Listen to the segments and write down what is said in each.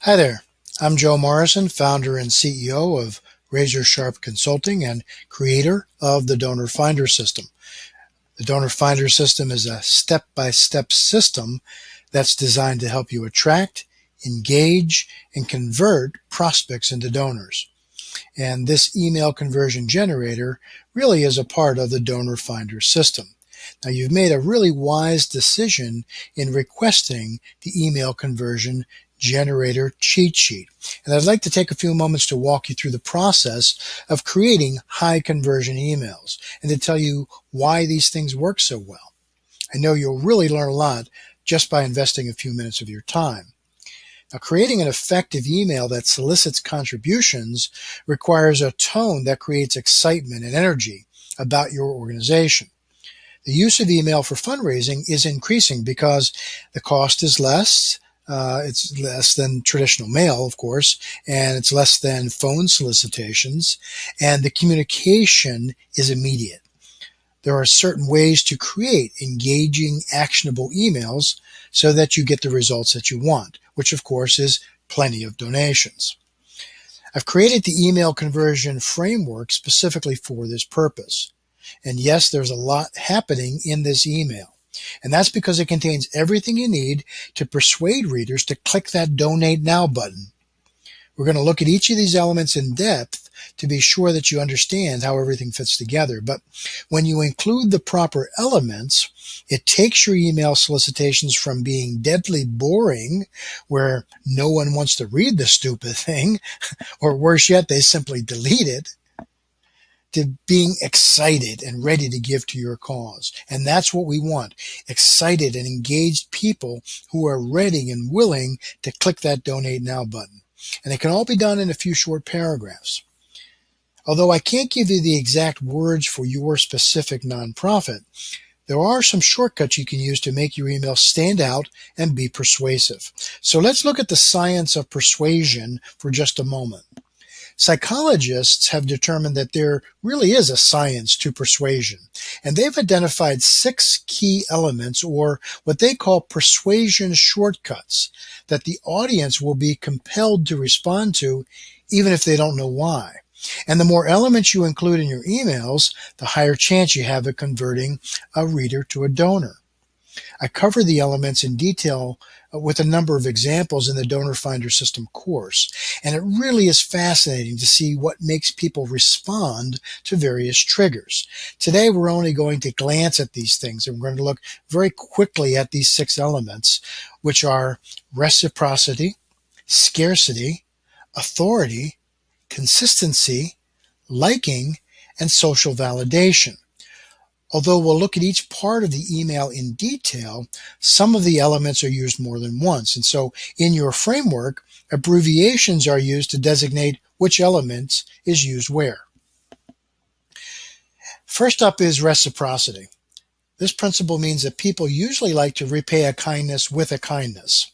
Hi there. I'm Joe Morrison, founder and CEO of Razor Sharp Consulting and creator of the Donor Finder System. The Donor Finder System is a step-by-step system that's designed to help you attract, engage, and convert prospects into donors. And this email conversion generator really is a part of the Donor Finder System. Now, you've made a really wise decision in requesting the email conversion generator cheat sheet. And I'd like to take a few moments to walk you through the process of creating high conversion emails and to tell you why these things work so well. I know you'll really learn a lot just by investing a few minutes of your time. Now, creating an effective email that solicits contributions requires a tone that creates excitement and energy about your organization. The use of email for fundraising is increasing because the cost is less. It's less than traditional mail, of course, and it's less than phone solicitations, and the communication is immediate. There are certain ways to create engaging, actionable emails so that you get the results that you want, which of course is plenty of donations. I've created the email conversion framework specifically for this purpose. And yes, there's a lot happening in this email. And that's because it contains everything you need to persuade readers to click that Donate Now button. We're going to look at each of these elements in depth to be sure that you understand how everything fits together. But when you include the proper elements, it takes your email solicitations from being deadly boring, where no one wants to read the stupid thing, or worse yet, they simply delete it, to being excited and ready to give to your cause. And that's what we want. Excited and engaged people who are ready and willing to click that Donate Now button. And it can all be done in a few short paragraphs. Although I can't give you the exact words for your specific nonprofit, there are some shortcuts you can use to make your email stand out and be persuasive. So let's look at the science of persuasion for just a moment. Psychologists have determined that there really is a science to persuasion, and they've identified 6 key elements, or what they call persuasion shortcuts, that the audience will be compelled to respond to even if they don't know why. And the more elements you include in your emails, the higher chance you have of converting a reader to a donor. I cover the elements in detail with a number of examples in the Donor Finder System course, and it really is fascinating to see what makes people respond to various triggers. Today, we're only going to glance at these things, and we're going to look very quickly at these 6 elements, which are reciprocity, scarcity, authority, consistency, liking, and social validation. Although we'll look at each part of the email in detail, some of the elements are used more than once. And so in your framework, abbreviations are used to designate which element is used where. First up is reciprocity. This principle means that people usually like to repay a kindness with a kindness.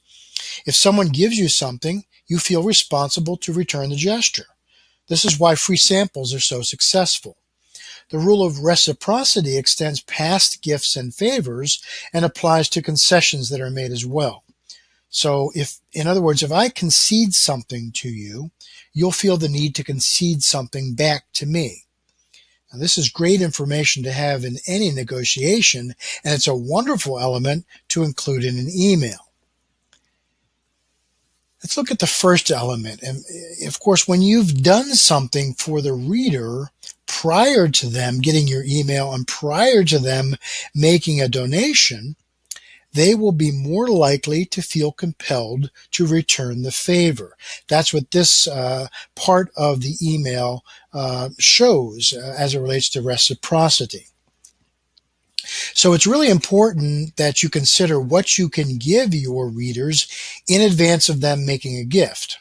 If someone gives you something, you feel responsible to return the gesture. This is why free samples are so successful. The rule of reciprocity extends past gifts and favors and applies to concessions that are made as well. So in other words, if I concede something to you, you'll feel the need to concede something back to me. Now, this is great information to have in any negotiation, and it's a wonderful element to include in an email. Let's look at the first element. And of course, when you've done something for the reader prior to them getting your email and prior to them making a donation, they will be more likely to feel compelled to return the favor. That's what this part of the email shows as it relates to reciprocity. So it's really important that you consider what you can give your readers in advance of them making a gift.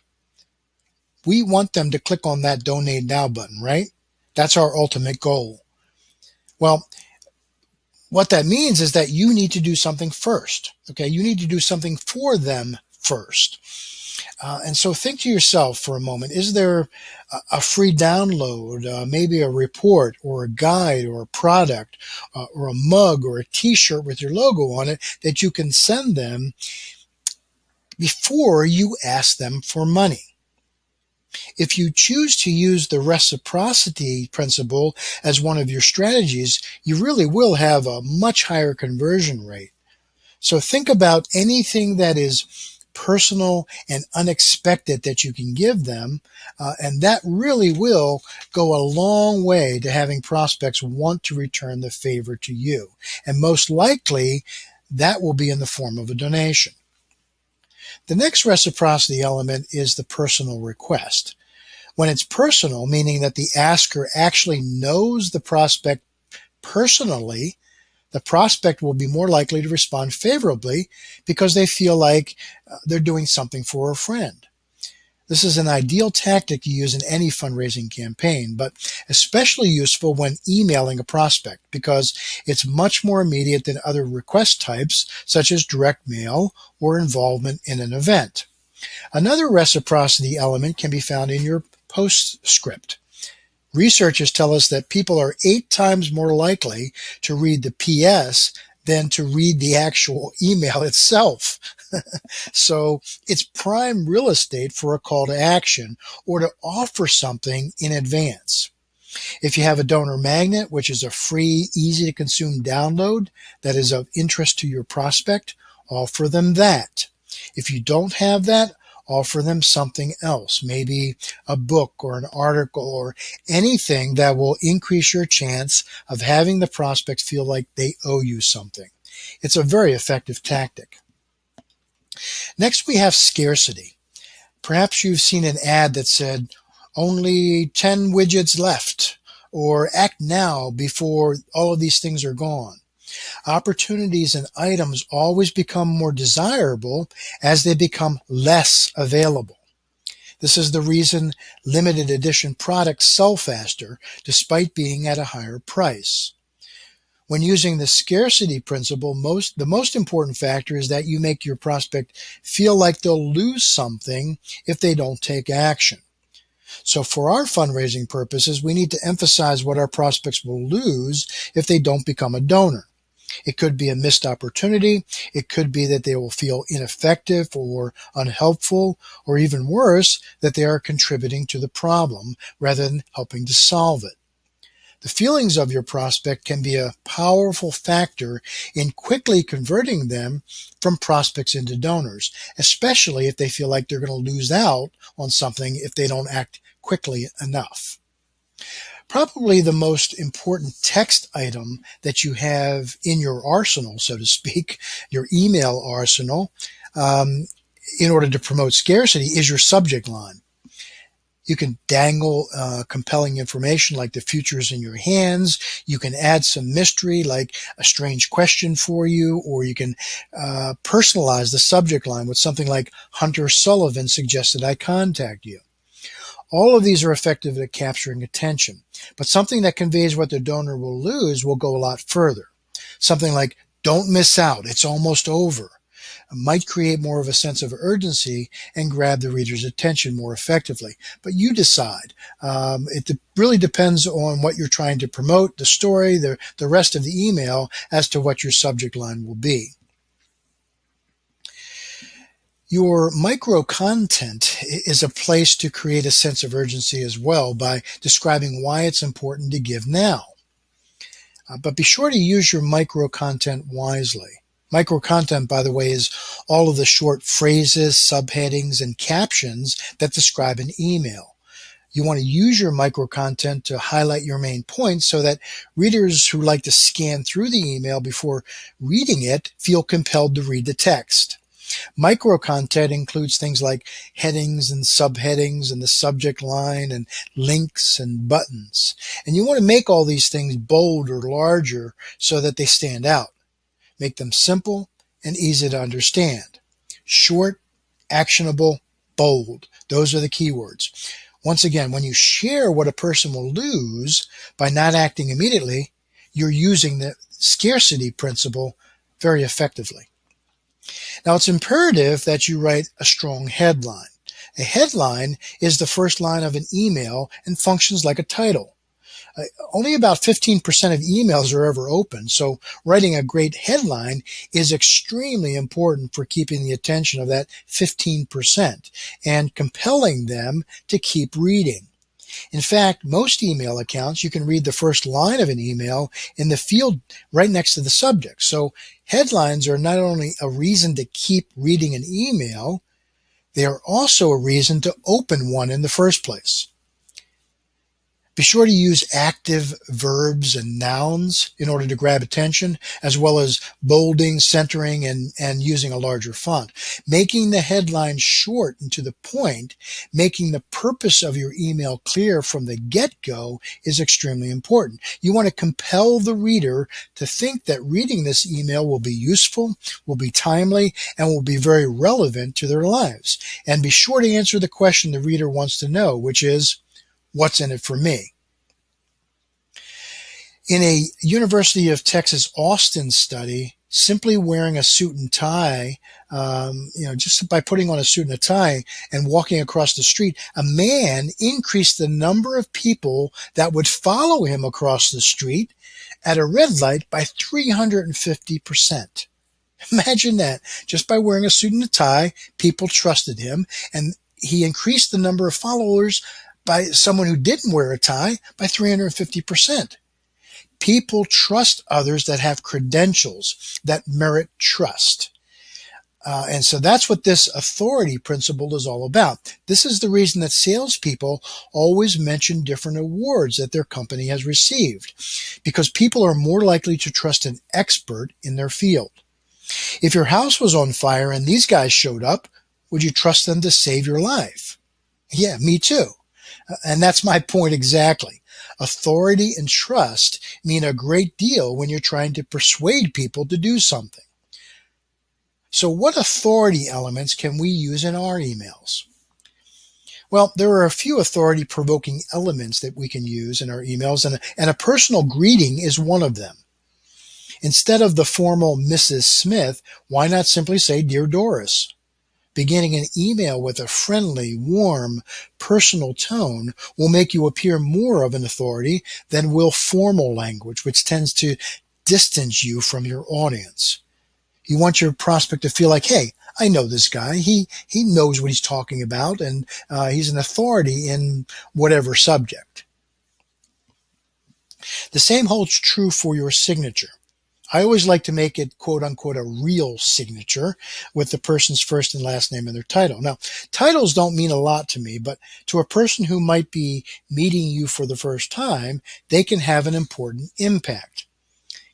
We want them to click on that Donate Now button, right? That's our ultimate goal. Well, what that means is that you need to do something first. Okay, you need to do something for them first. And so think to yourself for a moment, is there a free download, maybe a report or a guide or a product or a mug or a t-shirt with your logo on it that you can send them before you ask them for money. If you choose to use the reciprocity principle as one of your strategies, you really will have a much higher conversion rate. So think about anything that is personal and unexpected that you can give them, and that really will go a long way to having prospects want to return the favor to you. And most likely, that will be in the form of a donation. The next reciprocity element is the personal request. When it's personal, meaning that the asker actually knows the prospect personally, the prospect will be more likely to respond favorably because they feel like they're doing something for a friend. This is an ideal tactic to use in any fundraising campaign, but especially useful when emailing a prospect because it's much more immediate than other request types such as direct mail or involvement in an event. Another reciprocity element can be found in your postscript. Researchers tell us that people are 8 times more likely to read the PS than to read the actual email itself. So it's prime real estate for a call to action or to offer something in advance. If you have a donor magnet, which is a free, easy to consume download that is of interest to your prospect, offer them that. If you don't have that, offer them something else, maybe a book or an article or anything that will increase your chance of having the prospect feel like they owe you something. It's a very effective tactic. Next, we have scarcity. Perhaps you've seen an ad that said, only 10 widgets left, or act now before all of these things are gone. Opportunities and items always become more desirable as they become less available. This is the reason limited edition products sell faster despite being at a higher price. When using the scarcity principle, the most important factor is that you make your prospect feel like they'll lose something if they don't take action. So for our fundraising purposes, we need to emphasize what our prospects will lose if they don't become a donor. It could be a missed opportunity. It could be that they will feel ineffective or unhelpful, or even worse, that they are contributing to the problem rather than helping to solve it. The feelings of your prospect can be a powerful factor in quickly converting them from prospects into donors, especially if they feel like they're going to lose out on something if they don't act quickly enough. Probably the most important text item that you have in your arsenal, so to speak, your email arsenal, in order to promote scarcity is your subject line. You can dangle compelling information like the future is in your hands. You can add some mystery like a strange question for you, or you can personalize the subject line with something like Hunter Sullivan suggested I contact you. All of these are effective at capturing attention, but something that conveys what the donor will lose will go a lot further. Something like, don't miss out, it's almost over, might create more of a sense of urgency and grab the reader's attention more effectively. But you decide. It really depends on what you're trying to promote, the story, the rest of the email, as to what your subject line will be. Your micro content is a place to create a sense of urgency as well by describing why it's important to give now. But be sure to use your micro content wisely. Micro content, by the way, is all of the short phrases, subheadings, and captions that describe an email. You want to use your micro content to highlight your main points so that readers who like to scan through the email before reading it feel compelled to read the text. Micro content includes things like headings and subheadings and the subject line and links and buttons. And you want to make all these things bold or larger so that they stand out. Make them simple and easy to understand. Short, actionable, bold. Those are the keywords. Once again, when you share what a person will lose by not acting immediately, you're using the scarcity principle very effectively. Now, it's imperative that you write a strong headline. A headline is the first line of an email and functions like a title. Only about 15% of emails are ever opened, so writing a great headline is extremely important for keeping the attention of that 15% and compelling them to keep reading. In fact, most email accounts, you can read the first line of an email in the field right next to the subject. So headlines are not only a reason to keep reading an email, they are also a reason to open one in the first place. Be sure to use active verbs and nouns in order to grab attention, as well as bolding, centering, and using a larger font. Making the headline short and to the point, making the purpose of your email clear from the get-go is extremely important. You want to compel the reader to think that reading this email will be useful, will be timely, and will be very relevant to their lives. And be sure to answer the question the reader wants to know, which is, what's in it for me? In a University of Texas Austin study, simply wearing a suit and tie, just by putting on a suit and a tie and walking across the street, a man increased the number of people that would follow him across the street at a red light by 350%. Imagine that. Just by wearing a suit and a tie, people trusted him, and he increased the number of followers by someone who didn't wear a tie by 350%. People trust others that have credentials that merit trust. And so that's what this authority principle is all about. This is the reason that salespeople always mention different awards that their company has received, because people are more likely to trust an expert in their field. If your house was on fire and these guys showed up, would you trust them to save your life? Yeah, me too. And that's my point exactly. Authority and trust mean a great deal when you're trying to persuade people to do something. So what authority elements can we use in our emails? Well, there are a few authority-provoking elements that we can use in our emails, and a personal greeting is one of them. Instead of the formal Mrs. Smith, why not simply say, Dear Doris? Beginning an email with a friendly, warm, personal tone will make you appear more of an authority than will formal language, which tends to distance you from your audience. You want your prospect to feel like, hey, I know this guy. He knows what he's talking about, and he's an authority in whatever subject. The same holds true for your signature. I always like to make it, quote unquote, a real signature with the person's first and last name and their title. Now, titles don't mean a lot to me, but to a person who might be meeting you for the first time, they can have an important impact.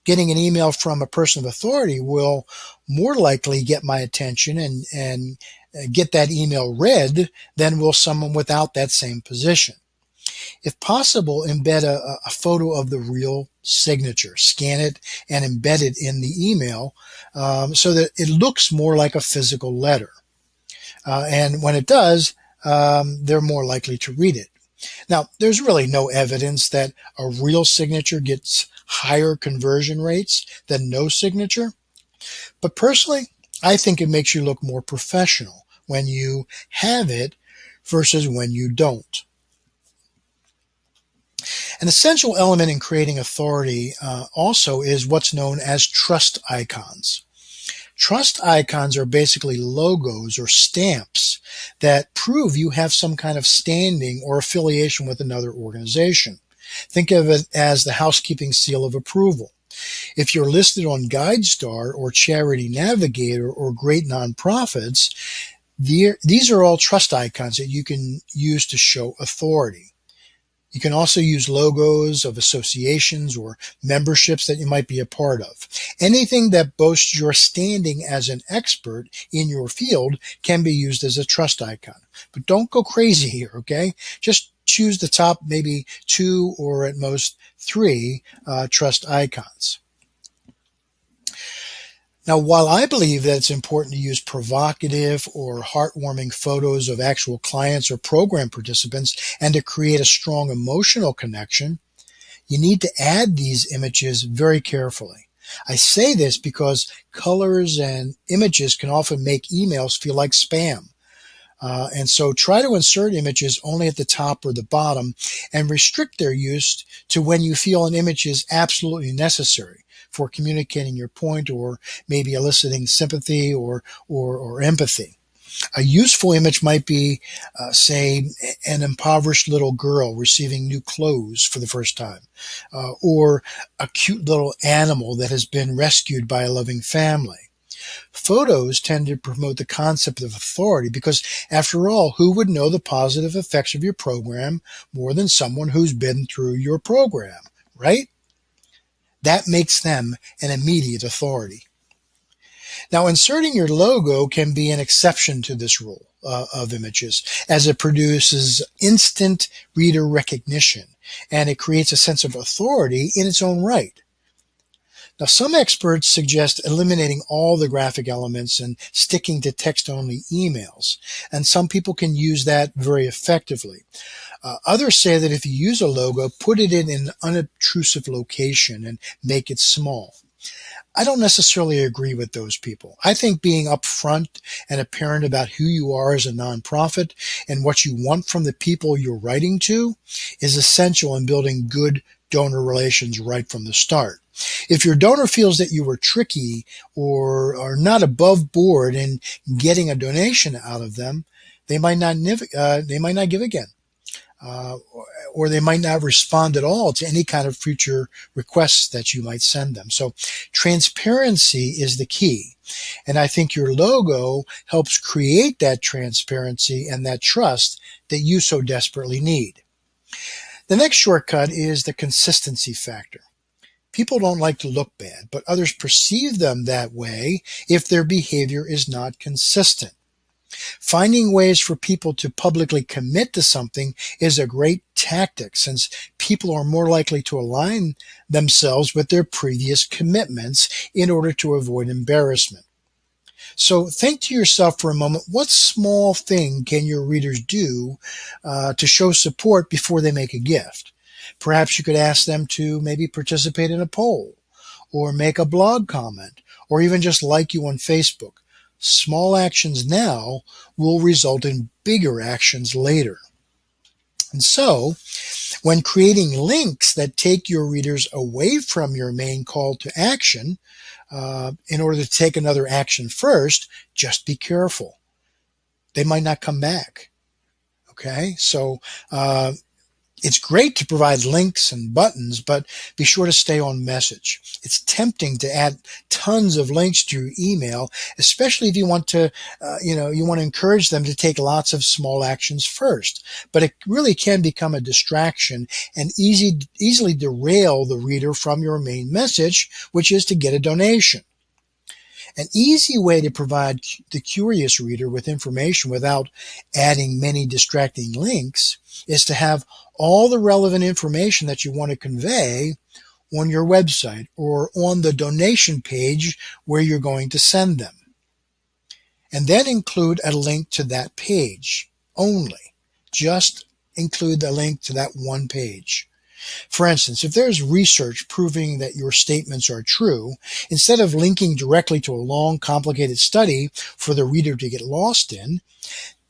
Getting an email from a person of authority will more likely get my attention and get that email read than will someone without that same position. If possible, embed a photo of the real signature. Scan it and embed it in the email so that it looks more like a physical letter. And when it does, they're more likely to read it. Now, there's really no evidence that a real signature gets higher conversion rates than no signature. But personally, I think it makes you look more professional when you have it versus when you don't. An essential element in creating authority also is what's known as trust icons. Trust icons are basically logos or stamps that prove you have some kind of standing or affiliation with another organization. Think of it as the housekeeping seal of approval. If you're listed on GuideStar or Charity Navigator or great nonprofits, these are all trust icons that you can use to show authority. You can also use logos of associations or memberships that you might be a part of. Anything that boasts your standing as an expert in your field can be used as a trust icon. But don't go crazy here, okay? Just choose the top maybe 2 or at most 3 trust icons. Now, while I believe that it's important to use provocative or heartwarming photos of actual clients or program participants and to create a strong emotional connection, you need to add these images very carefully. I say this because colors and images can often make emails feel like spam. And so try to insert images only at the top or the bottom and restrict their use to when you feel an image is absolutely necessary for communicating your point or maybe eliciting sympathy or empathy. A useful image might be, say, an impoverished little girl receiving new clothes for the first time, or a cute little animal that has been rescued by a loving family. Photos tend to promote the concept of authority because, after all, who would know the positive effects of your program more than someone who's been through your program, right? That makes them an immediate authority. Now, inserting your logo can be an exception to this rule of images, as it produces instant reader recognition, and it creates a sense of authority in its own right. Now, some experts suggest eliminating all the graphic elements and sticking to text-only emails, and some people can use that very effectively. Others say that if you use a logo, put it in an unobtrusive location and make it small. I don't necessarily agree with those people. I think being upfront and apparent about who you are as a nonprofit and what you want from the people you're writing to is essential in building good donor relations right from the start. If your donor feels that you were tricky or are not above board in getting a donation out of them, they might not give again. Or they might not respond at all to any kind of future requests that you might send them. So transparency is the key. And I think your logo helps create that transparency and that trust that you so desperately need. The next shortcut is the consistency factor. People don't like to look bad, but others perceive them that way if their behavior is not consistent. Finding ways for people to publicly commit to something is a great tactic, since people are more likely to align themselves with their previous commitments in order to avoid embarrassment. So think to yourself for a moment, what small thing can your readers do to show support before they make a gift? Perhaps you could ask them to maybe participate in a poll, or make a blog comment, or even just like you on Facebook. Small actions now will result in bigger actions later. And so, when creating links that take your readers away from your main call to action, in order to take another action first, just be careful. They might not come back. Okay? So, it's great to provide links and buttons, but be sure to stay on message. It's tempting to add tons of links to your email, especially if you want to, you want to encourage them to take lots of small actions first. But it really can become a distraction and easily derail the reader from your main message, which is to get a donation. An easy way to provide the curious reader with information without adding many distracting links is to have all the relevant information that you want to convey on your website or on the donation page where you're going to send them. And then include a link to that page only. Just include the link to that one page. For instance, if there's research proving that your statements are true, instead of linking directly to a long, complicated study for the reader to get lost in,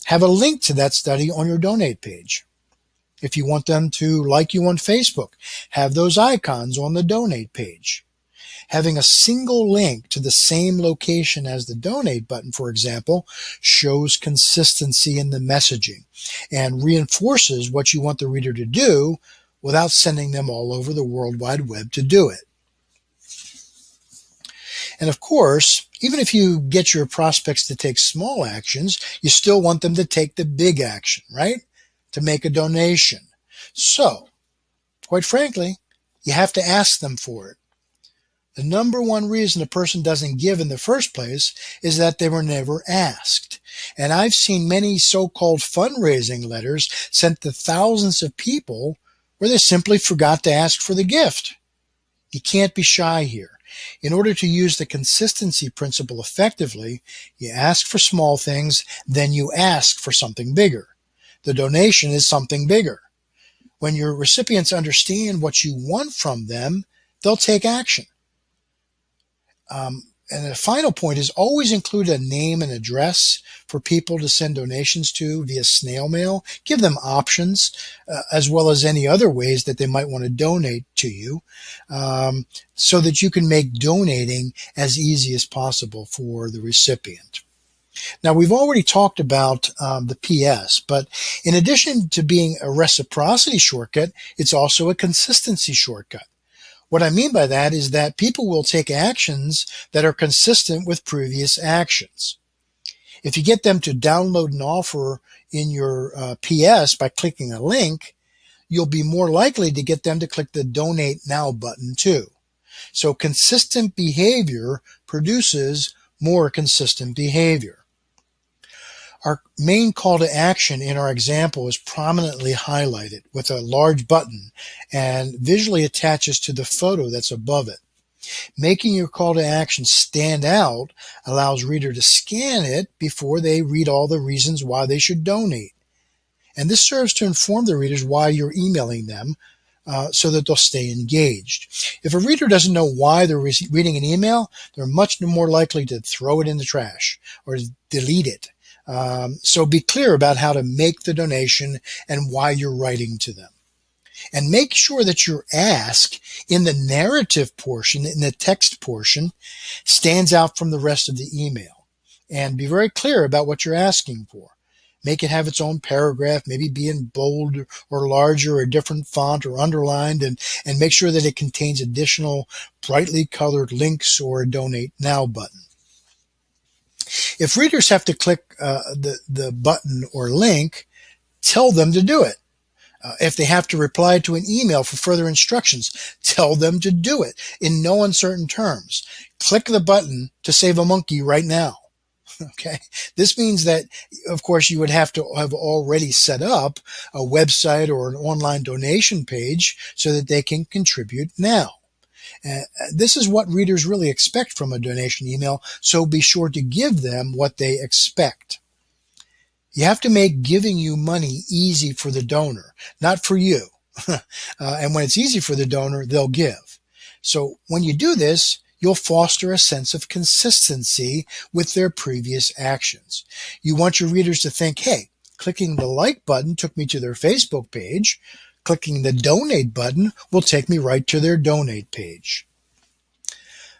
have a link to that study on your donate page. If you want them to like you on Facebook, have those icons on the donate page. Having a single link to the same location as the donate button, for example, shows consistency in the messaging and reinforces what you want the reader to do without sending them all over the World Wide Web to do it. And of course, even if you get your prospects to take small actions, you still want them to take the big action, right? To make a donation. So, quite frankly, you have to ask them for it. The number one reason a person doesn't give in the first place is that they were never asked. And I've seen many so-called fundraising letters sent to thousands of people where they simply forgot to ask for the gift. You can't be shy here. In order to use the consistency principle effectively, you ask for small things, then you ask for something bigger. The donation is something bigger. When your recipients understand what you want from them, they'll take action. And the final point is always include a name and address for people to send donations to via snail mail. Give them options, as well as any other ways that they might want to donate to you, so that you can make donating as easy as possible for the recipient. Now, we've already talked about the PS, but in addition to being a reciprocity shortcut, it's also a consistency shortcut. What I mean by that is that people will take actions that are consistent with previous actions. If you get them to download an offer in your PS by clicking a link, you'll be more likely to get them to click the Donate Now button too. So consistent behavior produces more consistent behavior. Our main call to action in our example is prominently highlighted with a large button and visually attaches to the photo that's above it. Making your call to action stand out allows reader to scan it before they read all the reasons why they should donate. And this serves to inform the readers why you're emailing them, so that they'll stay engaged. If a reader doesn't know why they're reading an email, they're much more likely to throw it in the trash or delete it. So be clear about how to make the donation and why you're writing to them. And make sure that your ask in the narrative portion, in the text portion, stands out from the rest of the email. And be very clear about what you're asking for. Make it have its own paragraph, maybe be in bold or larger or different font or underlined, and make sure that it contains additional brightly colored links or a Donate Now button. If readers have to click the button or link, tell them to do it. If they have to reply to an email for further instructions, tell them to do it in no uncertain terms. Click the button to save a monkey right now. Okay. This means that, of course, you would have to have already set up a website or an online donation page so that they can contribute now. This is what readers really expect from a donation email, so be sure to give them what they expect. You have to make giving you money easy for the donor, not for you. And when it's easy for the donor, they'll give. So when you do this, you'll foster a sense of consistency with their previous actions. You want your readers to think, hey, clicking the like button took me to their Facebook page. Clicking the donate button will take me right to their donate page.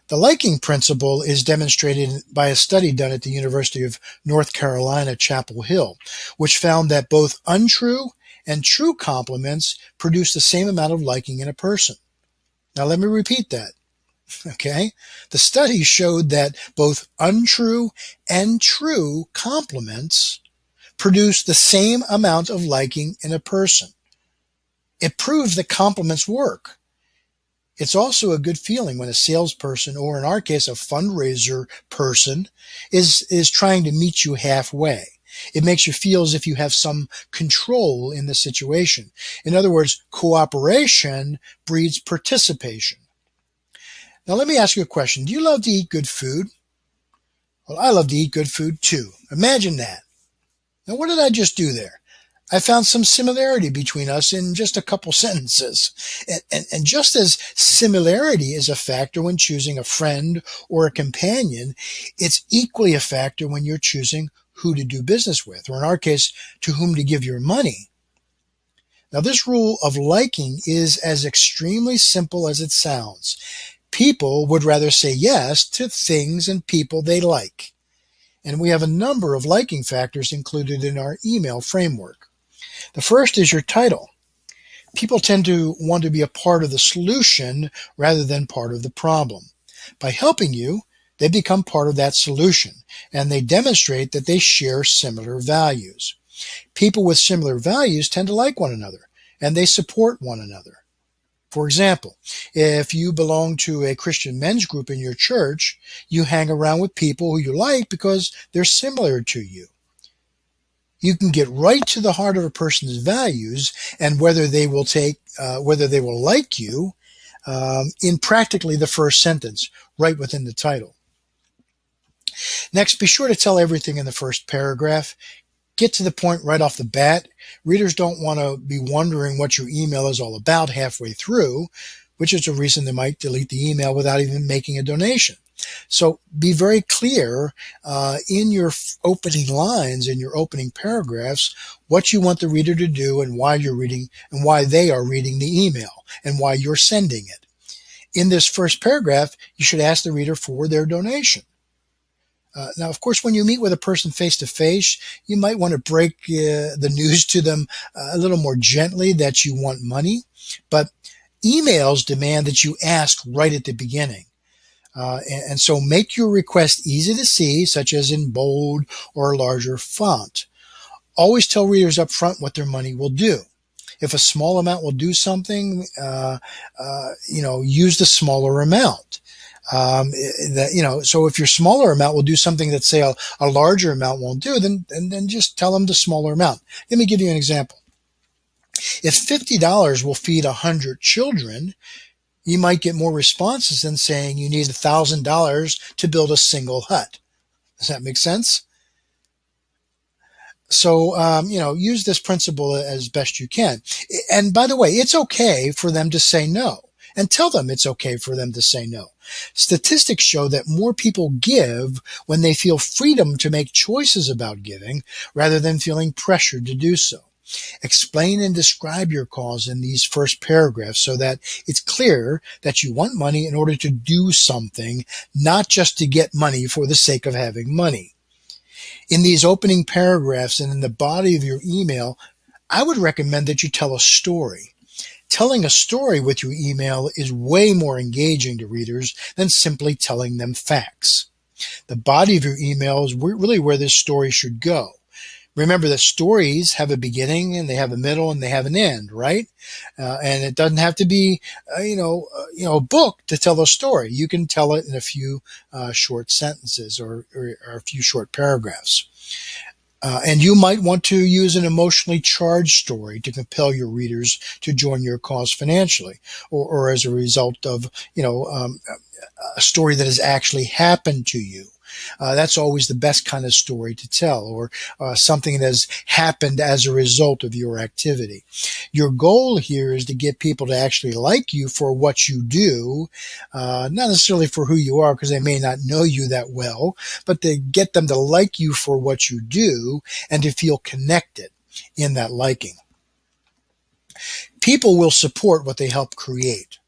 The liking principle is demonstrated by a study done at the University of North Carolina, Chapel Hill, which found that both untrue and true compliments produce the same amount of liking in a person. Now let me repeat that. Okay? The study showed that both untrue and true compliments produce the same amount of liking in a person. It proves that compliments work. It's also a good feeling when a salesperson, or in our case, a fundraiser person, is trying to meet you halfway. It makes you feel as if you have some control in the situation. In other words, cooperation breeds participation. Now, let me ask you a question. Do you love to eat good food? Well, I love to eat good food too. Imagine that. Now, what did I just do there? I found some similarity between us in just a couple sentences. And just as similarity is a factor when choosing a friend or a companion, it's equally a factor when you're choosing who to do business with, or in our case, to whom to give your money. Now, this rule of liking is as extremely simple as it sounds. People would rather say yes to things and people they like. And we have a number of liking factors included in our email framework. The first is your title. People tend to want to be a part of the solution rather than part of the problem. By helping you, they become part of that solution, and they demonstrate that they share similar values. People with similar values tend to like one another, and they support one another. For example, if you belong to a Christian men's group in your church, you hang around with people who you like because they're similar to you. You can get right to the heart of a person's values and whether they will like you in practically the first sentence, right within the title. Next, be sure to tell everything in the first paragraph. Get to the point right off the bat. Readers don't want to be wondering what your email is all about halfway through, which is a reason they might delete the email without even making a donation. So be very clear in your opening lines, in your opening paragraphs, what you want the reader to do and why you're reading and why they are reading the email and why you're sending it. In this first paragraph, you should ask the reader for their donation. Now, of course, when you meet with a person face to face, you might want to break the news to them a little more gently that you want money, but emails demand that you ask right at the beginning. And so make your request easy to see, such as in bold or larger font. Always tell readers up front what their money will do. If a small amount will do something, use the smaller amount. So if your smaller amount will do something that, say, a larger amount won't do, then just tell them the smaller amount. Let me give you an example. If $50 will feed 100 children, you might get more responses than saying you need $1,000 to build a single hut. Does that make sense? So, use this principle as best you can. And by the way, it's okay for them to say no. And tell them it's okay for them to say no. Statistics show that more people give when they feel freedom to make choices about giving rather than feeling pressured to do so. Explain and describe your cause in these first paragraphs so that it's clear that you want money in order to do something, not just to get money for the sake of having money. In these opening paragraphs and in the body of your email, I would recommend that you tell a story. Telling a story with your email is way more engaging to readers than simply telling them facts. The body of your email is really where this story should go. Remember that stories have a beginning and they have a middle and they have an end, right? And it doesn't have to be, a book to tell a story. You can tell it in a few short sentences or a few short paragraphs. And you might want to use an emotionally charged story to compel your readers to join your cause financially, or as a result of, a story that has actually happened to you. That's always the best kind of story to tell, or something that has happened as a result of your activity. Your goal here is to get people to actually like you for what you do, not necessarily for who you are, because they may not know you that well, but to get them to like you for what you do and to feel connected in that liking. People will support what they help create.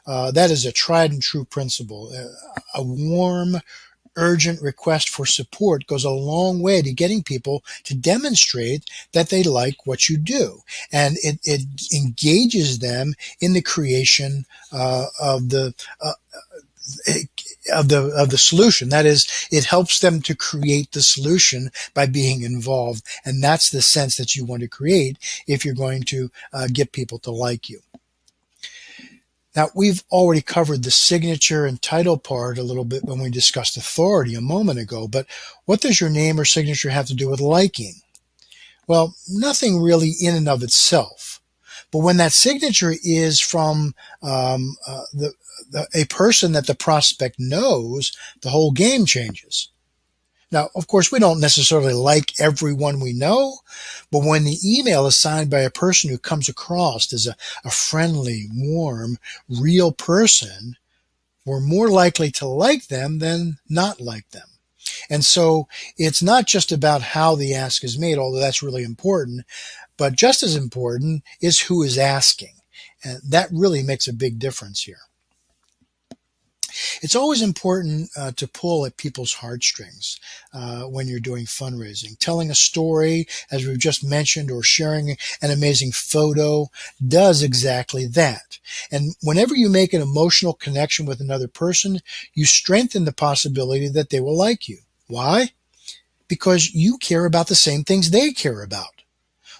That is a tried and true principle. A warm, urgent request for support goes a long way to getting people to demonstrate that they like what you do, and it engages them in the creation of the solution. That is, it helps them to create the solution by being involved, and that's the sense that you want to create if you're going to get people to like you. Now, we've already covered the signature and title part a little bit when we discussed authority a moment ago, but what does your name or signature have to do with liking? Well, nothing really in and of itself. But when that signature is from a person that the prospect knows, the whole game changes. Now, of course, we don't necessarily like everyone we know, but when the email is signed by a person who comes across as a friendly, warm, real person, we're more likely to like them than not like them. And so it's not just about how the ask is made, although that's really important, but just as important is who is asking. And that really makes a big difference here. It's always important to pull at people's heartstrings when you're doing fundraising. Telling a story, as we've just mentioned, or sharing an amazing photo does exactly that. And whenever you make an emotional connection with another person, you strengthen the possibility that they will like you. Why? Because you care about the same things they care about.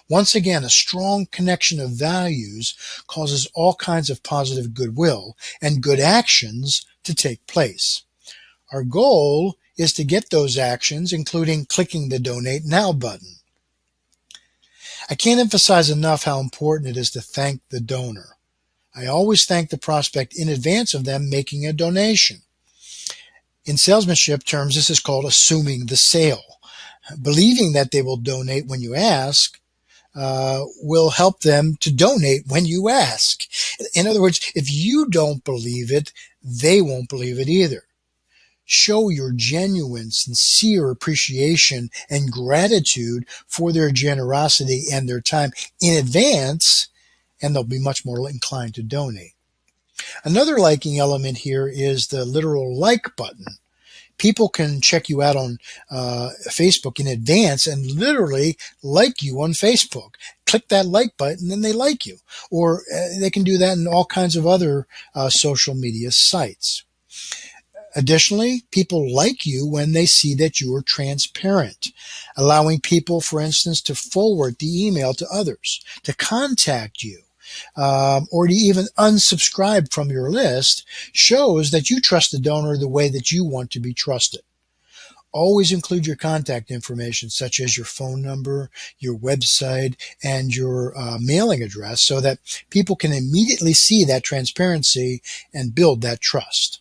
Once again, a strong connection of values causes all kinds of positive goodwill and good actions to take place. Our goal is to get those actions, including clicking the Donate Now button. I can't emphasize enough how important it is to thank the donor. I always thank the prospect in advance of them making a donation. In salesmanship terms, this is called assuming the sale. Believing that they will donate when you ask will help them to donate when you ask. In other words, if you don't believe it, they won't believe it either. show your genuine, sincere appreciation and gratitude for their generosity and their time in advance, and they'll be much more inclined to donate. Another liking element here is the literal like button. People can check you out on Facebook in advance and literally like you on Facebook. Click that like button and they like you. Or they can do that in all kinds of other social media sites. Additionally, people like you when they see that you are transparent, allowing people, for instance, to forward the email to others, to contact you, or to even unsubscribe from your list, shows that you trust the donor the way that you want to be trusted. Always include your contact information, such as your phone number, your website, and your mailing address, so that people can immediately see that transparency and build that trust.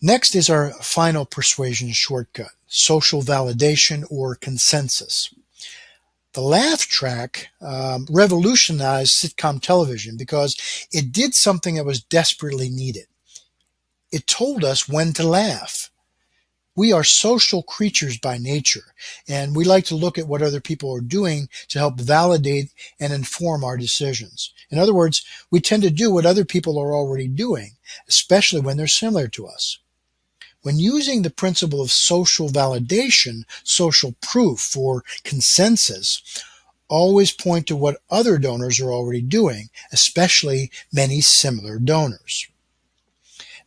Next is our final persuasion shortcut, social validation or consensus. The laugh track revolutionized sitcom television because it did something that was desperately needed. It told us when to laugh. We are social creatures by nature, and we like to look at what other people are doing to help validate and inform our decisions. In other words, we tend to do what other people are already doing, especially when they're similar to us. When using the principle of social validation, social proof, or consensus, always point to what other donors are already doing, especially many similar donors.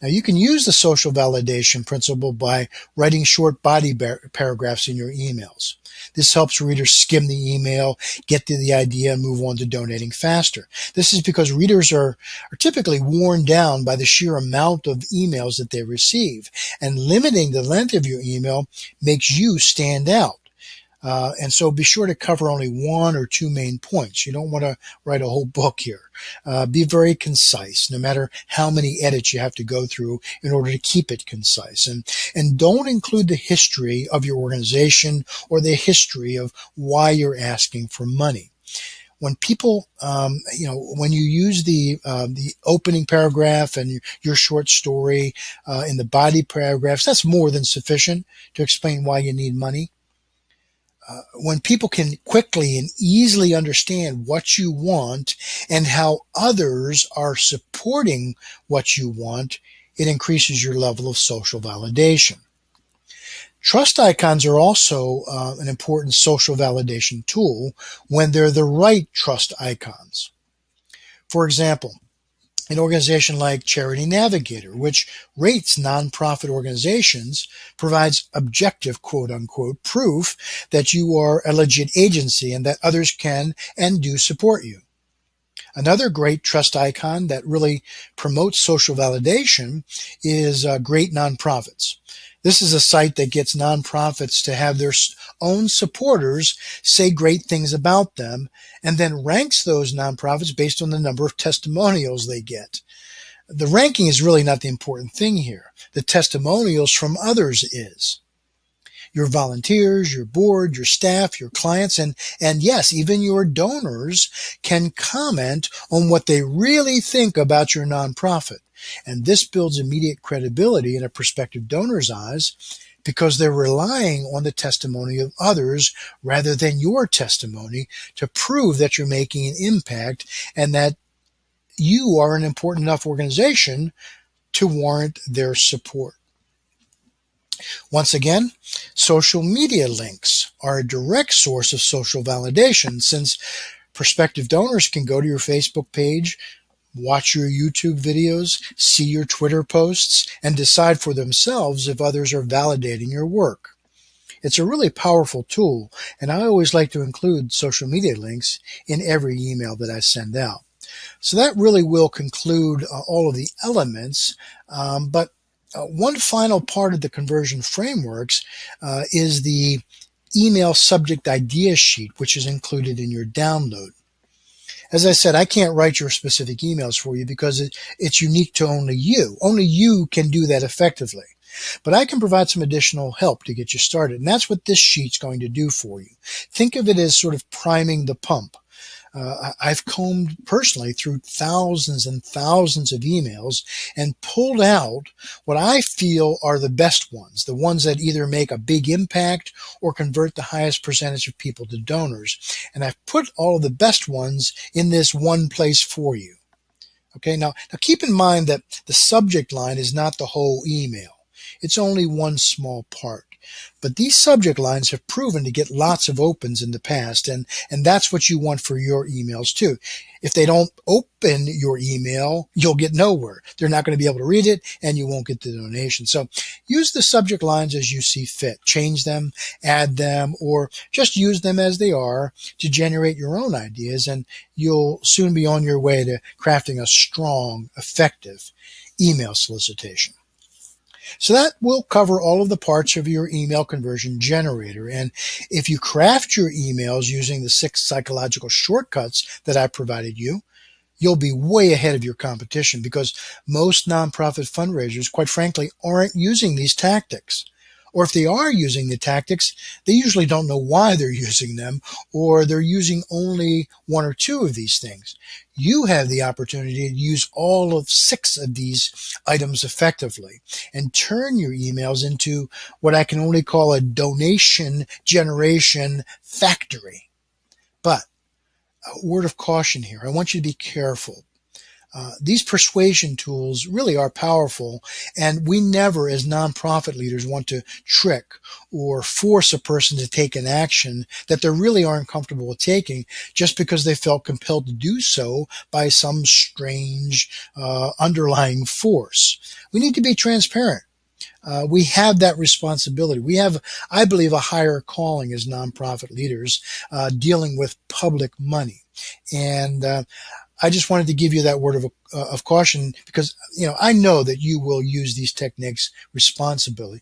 Now, you can use the social validation principle by writing short body paragraphs in your emails. This helps readers skim the email, get to the idea, and move on to donating faster. This is because readers are typically worn down by the sheer amount of emails that they receive, and limiting the length of your email makes you stand out. And so be sure to cover only one or two main points. You don't want to write a whole book here. Be very concise, no matter how many edits you have to go through in order to keep it concise. And don't include the history of your organization or the history of why you're asking for money. When people, when you use the opening paragraph and your short story in the body paragraphs, that's more than sufficient to explain why you need money. When people can quickly and easily understand what you want and how others are supporting what you want, it increases your level of social validation. Trust icons are also an important social validation tool when they're the right trust icons. For example, an organization like Charity Navigator, which rates nonprofit organizations, provides objective, quote-unquote, proof that you are a legit agency and that others can and do support you. Another great trust icon that really promotes social validation is Great Nonprofits. This is a site that gets nonprofits to have their own supporters say great things about them and then ranks those nonprofits based on the number of testimonials they get. The ranking is really not the important thing here. The testimonials from others is. Your volunteers, your board, your staff, your clients, and yes, even your donors can comment on what they really think about your nonprofit. And this builds immediate credibility in a prospective donor's eyes because they're relying on the testimony of others rather than your testimony to prove that you're making an impact and that you are an important enough organization to warrant their support. Once again, social media links are a direct source of social validation since prospective donors can go to your Facebook page, watch your YouTube videos, see your Twitter posts, and decide for themselves if others are validating your work. It's a really powerful tool, and I always like to include social media links in every email that I send out. So that really will conclude all of the elements, but one final part of the conversion frameworks is the email subject idea sheet, which is included in your download. As I said, I can't write your specific emails for you because it's unique to only you. Only you can do that effectively. But I can provide some additional help to get you started, and that's what this sheet's going to do for you. Think of it as sort of priming the pump. I've combed personally through thousands and thousands of emails and pulled out what I feel are the best ones, the ones that either make a big impact or convert the highest percentage of people to donors. And I've put all of the best ones in this one place for you. Okay, now keep in mind that the subject line is not the whole email. It's only one small part. But these subject lines have proven to get lots of opens in the past, and that's what you want for your emails too. If they don't open your email, you'll get nowhere. They're not going to be able to read it, and you won't get the donation. So use the subject lines as you see fit. Change them, add them, or just use them as they are to generate your own ideas, and you'll soon be on your way to crafting a strong, effective email solicitation. So that will cover all of the parts of your email conversion generator. And if you craft your emails using the 6 psychological shortcuts that I provided you, you'll be way ahead of your competition, because most nonprofit fundraisers, quite frankly, aren't using these tactics. Or if they are using the tactics, they usually don't know why they're using them, or they're using only 1 or 2 of these things. You have the opportunity to use all of 6 of these items effectively and turn your emails into what I can only call a donation generation factory. But a word of caution here. I want you to be careful. These persuasion tools really are powerful, and we never, as nonprofit leaders, want to trick or force a person to take an action that they really aren't comfortable with taking just because they felt compelled to do so by some strange underlying force. We need to be transparent. We have that responsibility. We have, I believe, a higher calling as nonprofit leaders dealing with public money. And I just wanted to give you that word of caution, because I know that you will use these techniques responsibly,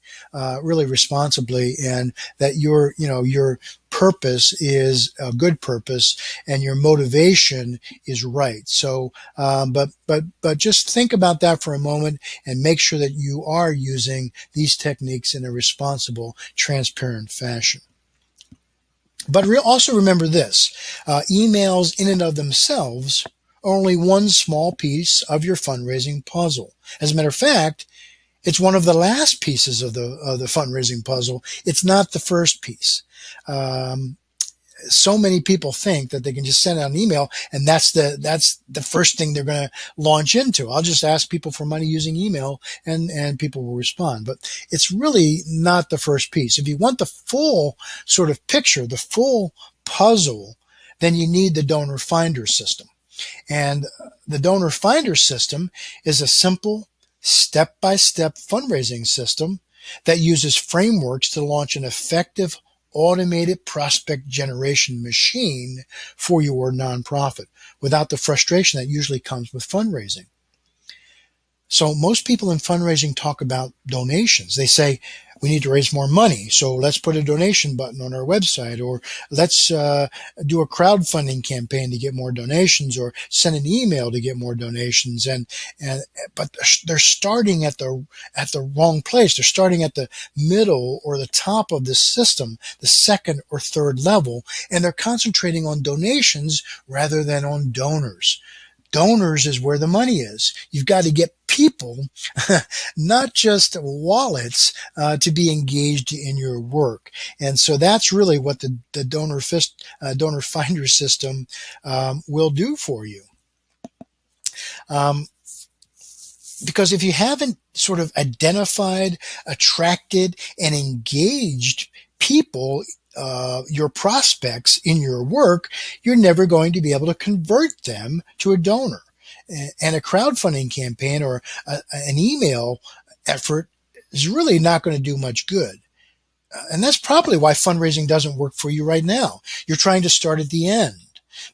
really responsibly, and that your purpose is a good purpose and your motivation is right. So, but just think about that for a moment and make sure that you are using these techniques in a responsible, transparent fashion. But also remember this, emails in and of themselves are only one small piece of your fundraising puzzle. As a matter of fact, it's one of the last pieces of the fundraising puzzle. It's not the first piece. So many people think that they can just send out an email and that's the first thing they're going to launch into. I'll just ask people for money using email and people will respond. But it's really not the first piece. If you want the full sort of picture, the full puzzle, then you need the donor finder system. And the donor finder system is a simple step-by-step fundraising system that uses frameworks to launch an effective automated prospect generation machine for your nonprofit without the frustration that usually comes with fundraising. So most people in fundraising talk about donations. They say, we need to raise more money, so let's put a donation button on our website, or let's do a crowdfunding campaign to get more donations, or send an email to get more donations. But they're starting at the wrong place. They're starting at the middle or the top of the system, the second or third level, and they're concentrating on donations rather than on donors. Donors is where the money is. You've got to get people, not just wallets, to be engaged in your work. And so that's really what the donor finder system will do for you. Because if you haven't sort of identified, attracted, and engaged people, your prospects in your work, you're never going to be able to convert them to a donor. And a crowdfunding campaign or an email effort is really not going to do much good. And that's probably why fundraising doesn't work for you right now. You're trying to start at the end.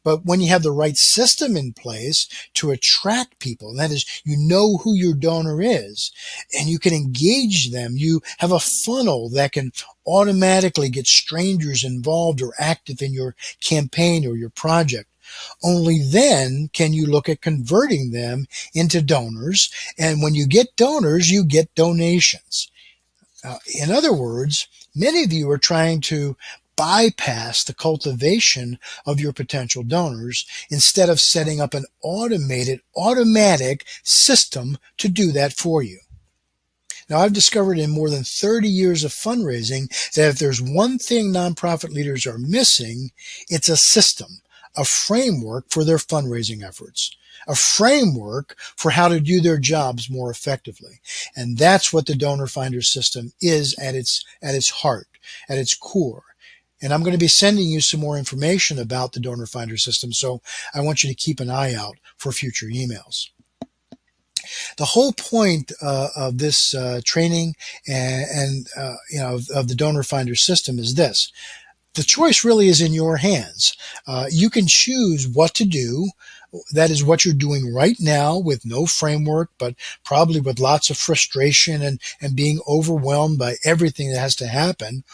But when you have the right system in place to attract people, that is, you know who your donor is, and you can engage them, you have a funnel that can automatically get strangers involved or active in your campaign or your project. Only then can you look at converting them into donors. And when you get donors, you get donations. In other words, many of you are trying to bypass the cultivation of your potential donors instead of setting up an automatic system to do that for you. Now, I've discovered in more than 30 years of fundraising that if there's one thing nonprofit leaders are missing, it's a system, a framework for their fundraising efforts, a framework for how to do their jobs more effectively. And that's what the Donor Finder system is at its heart, at its core. And I'm going to be sending you some more information about the Donor Finder system, so I want you to keep an eye out for future emails. The whole point of this training and of the Donor Finder system is this. The choice really is in your hands. You can choose what to do. That is what you're doing right now with no framework, but probably with lots of frustration and being overwhelmed by everything that has to happen.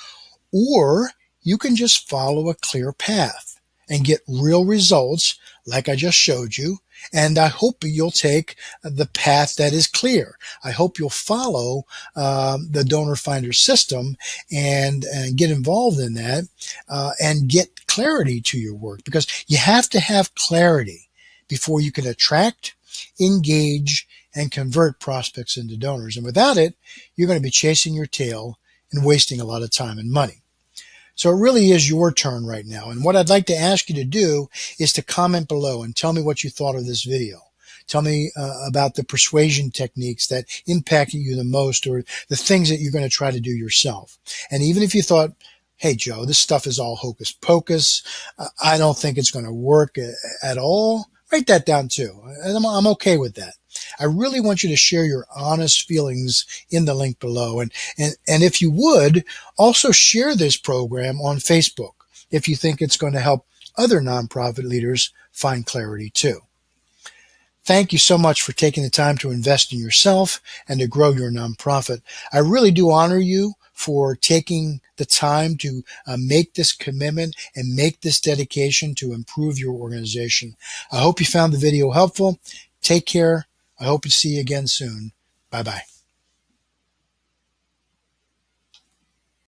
Or you can just follow a clear path and get real results like I just showed you. And I hope you'll take the path that is clear. I hope you'll follow the Donor Finder system and get involved in that and get clarity to your work, because you have to have clarity before you can attract, engage, and convert prospects into donors. And without it, you're going to be chasing your tail and wasting a lot of time and money. So it really is your turn right now. And what I'd like to ask you to do is to comment below and tell me what you thought of this video. Tell me about the persuasion techniques that impacted you the most, or the things that you're going to try to do yourself. And even if you thought, hey, Joe, this stuff is all hocus pocus, I don't think it's going to work at all, write that down too. I'm okay with that. I really want you to share your honest feelings in the link below. And if you would, also share this program on Facebook if you think it's going to help other nonprofit leaders find clarity too. Thank you so much for taking the time to invest in yourself and to grow your nonprofit. I really do honor you for taking the time to make this commitment and make this dedication to improve your organization. I hope you found the video helpful. Take care. I hope to see you again soon. Bye-bye.